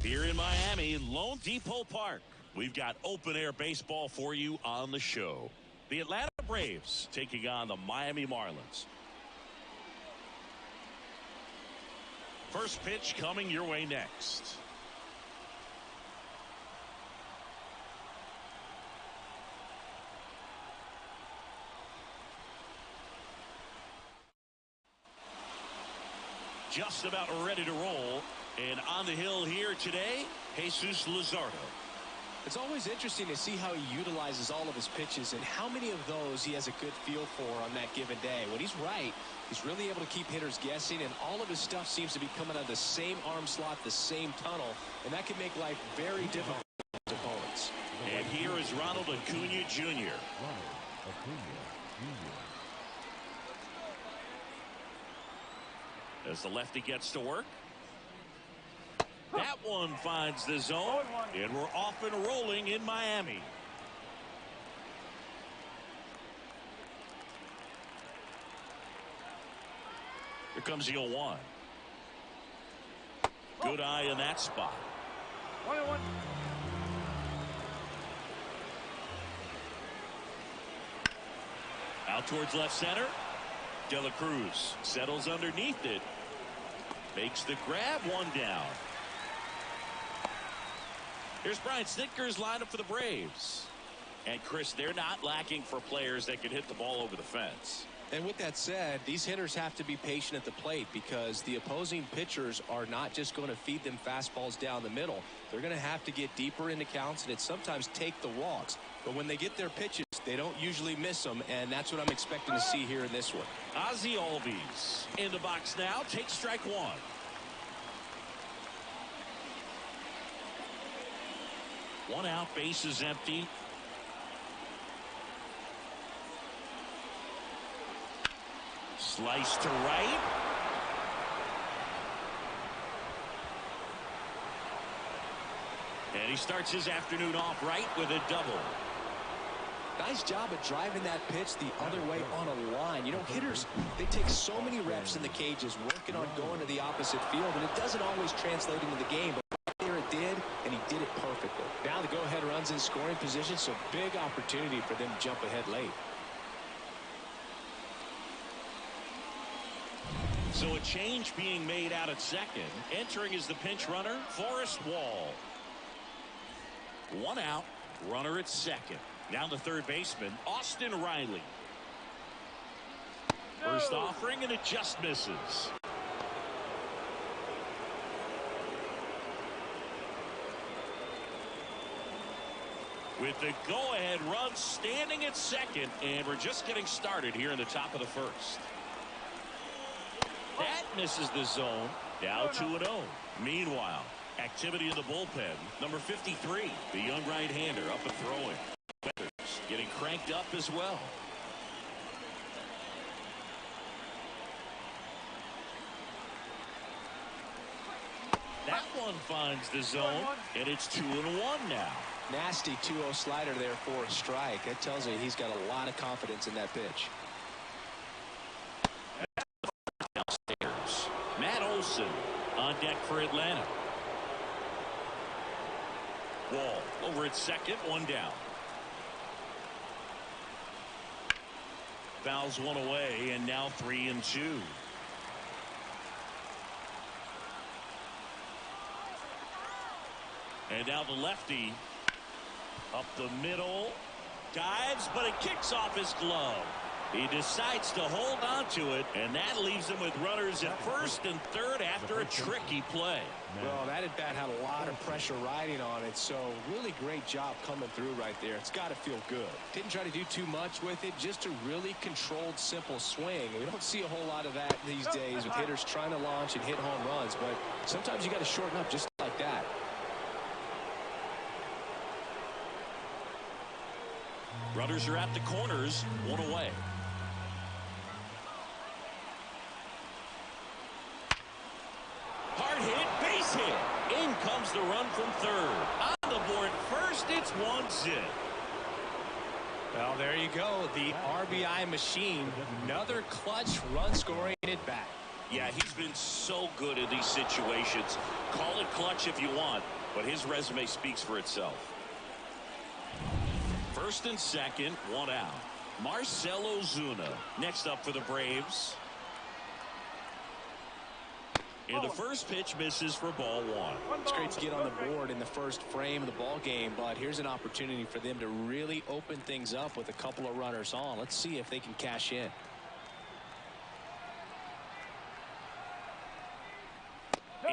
Here in Miami, Lone Depot Park, we've got open-air baseball for you on the show. The Atlanta Braves taking on the Miami Marlins. First pitch coming your way next. Just about ready to roll. And on the hill here today, Jesus Luzardo. It's always interesting to see how he utilizes all of his pitches and how many of those he has a good feel for on that given day. When he's right, he's really able to keep hitters guessing, and all of his stuff seems to be coming out of the same arm slot, the same tunnel, and that can make life very difficult for his opponents. And here is Ronald Acuna Jr. As the lefty gets to work. That one finds the zone, and we're off and rolling in Miami. Here comes the 0-1. Good eye in that spot. 1-1. Out towards left center. De La Cruz settles underneath it. Makes the grab, one down. Here's Brian Snitker's lineup for the Braves. And, Chris, they're not lacking for players that can hit the ball over the fence. And with that said, these hitters have to be patient at the plate because the opposing pitchers are not just going to feed them fastballs down the middle. They're going to have to get deeper into counts and sometimes take the walks. But when they get their pitches, they don't usually miss them, and that's what I'm expecting to see here in this one. Ozzie Albies in the box now. Takes strike one. One out, base is empty. Slice to right. And he starts his afternoon off right with a double. Nice job of driving that pitch the other way on a line. You know, hitters, they take so many reps in the cages working on going to the opposite field, and it doesn't always translate into the game. But there it did, and he did it perfectly. Now the go-ahead runs in scoring position, so big opportunity for them to jump ahead late. So a change being made out at second. Entering is the pinch runner, Forrest Wall. One out, runner at second. Now the third baseman, Austin Riley. First offering, and it just misses. With the go-ahead run standing at second, and we're just getting started here in the top of the first. That misses the zone. Now 2-0. Meanwhile, activity in the bullpen. Number 53, the young right-hander, up and throwing. Weathers getting cranked up as well. That one finds the zone, and it's 2-1 now. Nasty 2-0 slider there for a strike. That tells you he's got a lot of confidence in that pitch. Downstairs, Matt Olson on deck for Atlanta. Wall over at second, one down. Fouls one away, and now 3-2. And now the lefty up the middle, dives, but it kicks off his glove. He decides to hold on to it, and that leaves him with runners at first and third after a tricky play. Well, that at bat had a lot of pressure riding on it, so really great job coming through right there. It's got to feel good. Didn't try to do too much with it, just a really controlled, simple swing. We don't see a whole lot of that these days with hitters trying to launch and hit home runs, but sometimes you got to shorten up just like that. Runners are at the corners, one away. Hard hit, base hit. In comes the run from third. On the board first, it's 1-0. Well, there you go. The RBI machine. Another clutch run scoring at bat. Yeah, he's been so good in these situations. Call it clutch if you want, but his resume speaks for itself. First and second, one out. Marcell Ozuna next up for the Braves. And the first pitch misses for ball one. It's great to get on the board in the first frame of the ball game, but here's an opportunity for them to really open things up with a couple of runners on. Let's see if they can cash in.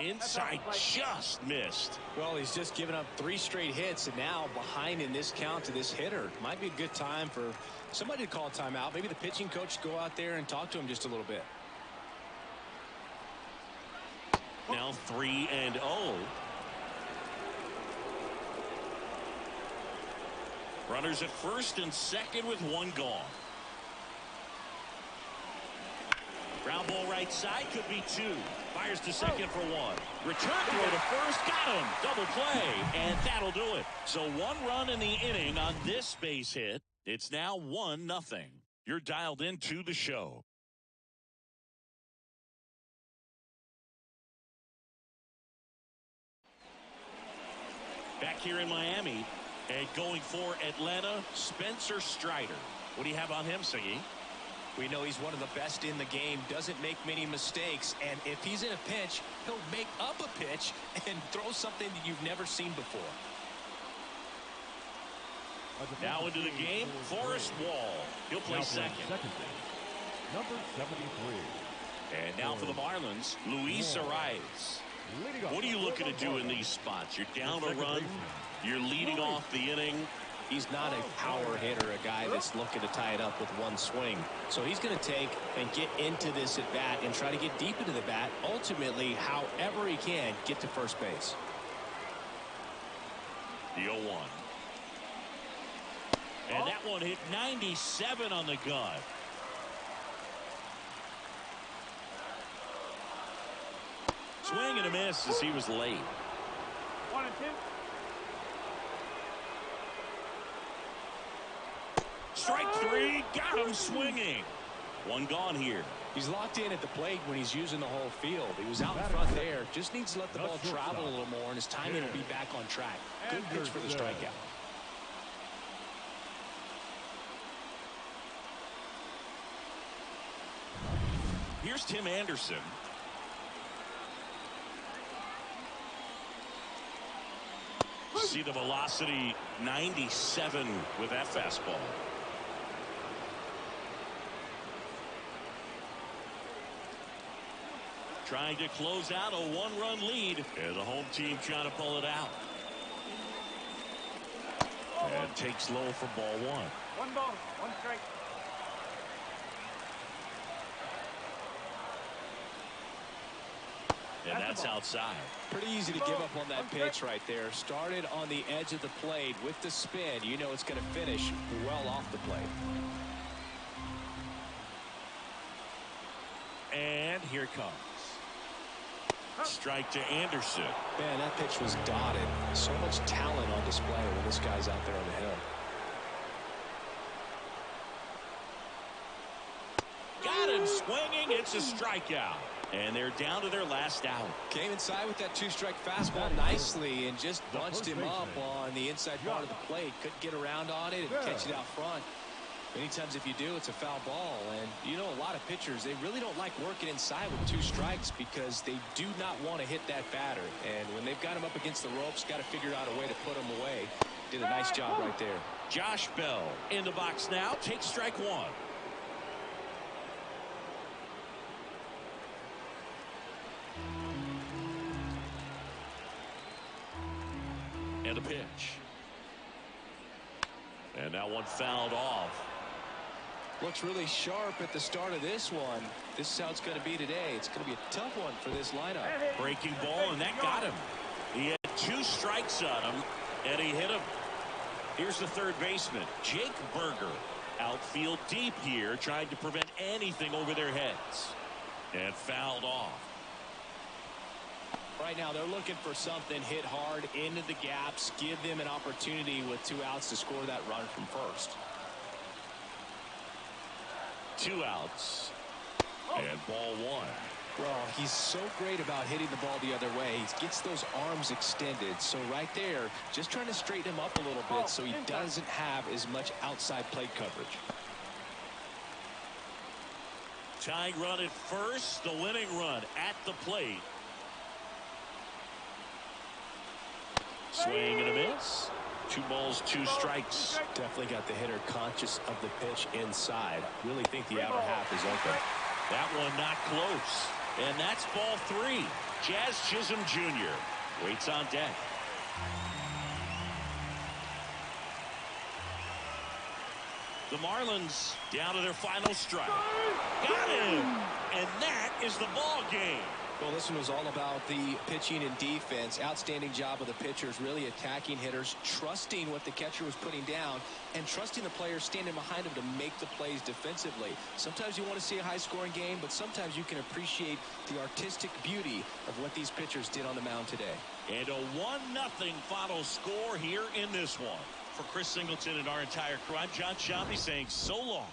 Inside, just missed. Well, he's just given up 3 straight hits, and now behind in this count to this hitter. Might be a good time for somebody to call timeout. Maybe the pitching coach go out there and talk to him just a little bit. Now 3-0. Runners at first and second with one gone. Ground ball right side, could be 2. Fires to second for 1. Return throw to first, got him. Double play, and that'll do it. So 1 run in the inning on this base hit. It's now 1-0. You're dialed into the show. Back here in Miami, and going for Atlanta, Spencer Strider. What do you have on him, Siggy? We know he's one of the best in the game, doesn't make many mistakes, and if he's in a pinch, he'll make up a pitch and throw something that you've never seen before. Now into the game, Forrest Wall. He'll play second. Number 73. And now for the Marlins, Luis Arias. What are you looking to do in these spots? You're down a run. You're leading off the inning. He's not a power hitter, a guy that's looking to tie it up with one swing. So he's going to take and get into this at bat and try to get deep into the bat. Ultimately, however he can, get to first base. The 0-1. And that one hit 97 on the gut. Swing and a miss as he was late. 1 and 2. Strike 3, got him swinging. 1 gone here. He's locked in at the plate when he's using the whole field. He was out in front there. Just needs to let the ball travel a little more, and his timing will be back on track. Good pitch for the strikeout. Here's Tim Anderson. See the velocity, 97 with that fastball. Trying to close out a 1-run lead, and the home team trying to pull it out. And takes low for ball 1. 1 ball, 1 strike. And that's outside. Pretty easy to give up on that pitch right there. Started on the edge of the plate with the spin. You know it's going to finish well off the plate. And here it comes. Strike to Anderson. Man, that pitch was dotted. So much talent on display when this guy's out there on the hill. Got him swinging. It's a strikeout. And they're down to their last out. Came inside with that 2-strike fastball nicely and just bunched him up on the inside part of the plate. Couldn't get around on it and catch it out front. Many times if you do, it's a foul ball. And you know, a lot of pitchers, they really don't like working inside with 2 strikes because they do not want to hit that batter. And when they've got him up against the ropes, got to figure out a way to put him away. Did a nice job right there. Josh Bell in the box now. Takes strike 1. And a pitch. And that one fouled off. Looks really sharp at the start of this one. This is how it's going to be today. It's going to be a tough one for this lineup. Breaking ball, and that got him. He had 2 strikes on him, and he hit him. Here's the third baseman, Jake Berger. Outfield deep here, trying to prevent anything over their heads. And fouled off. Right now, they're looking for something hit hard into the gaps, give them an opportunity with 2 outs to score that run from first. 2 outs. And ball 1. Well, he's so great about hitting the ball the other way. He gets those arms extended. So right there, just trying to straighten him up a little bit so he doesn't have as much outside plate coverage. Tying run at first, the winning run at the plate. Swing and a miss. 2 balls, 2 strikes. Definitely got the hitter conscious of the pitch inside. Really think the outer half is open. That one not close. And that's ball 3. Jazz Chisholm Jr. waits on deck. The Marlins down to their final strike. Got him! And that is the ball game. Well, this one was all about the pitching and defense. Outstanding job of the pitchers, really attacking hitters, trusting what the catcher was putting down, and trusting the players standing behind him to make the plays defensively. Sometimes you want to see a high-scoring game, but sometimes you can appreciate the artistic beauty of what these pitchers did on the mound today. And a 1-0 final score here in this one. For Chris Singleton and our entire crew, I'm John Shambi saying so long.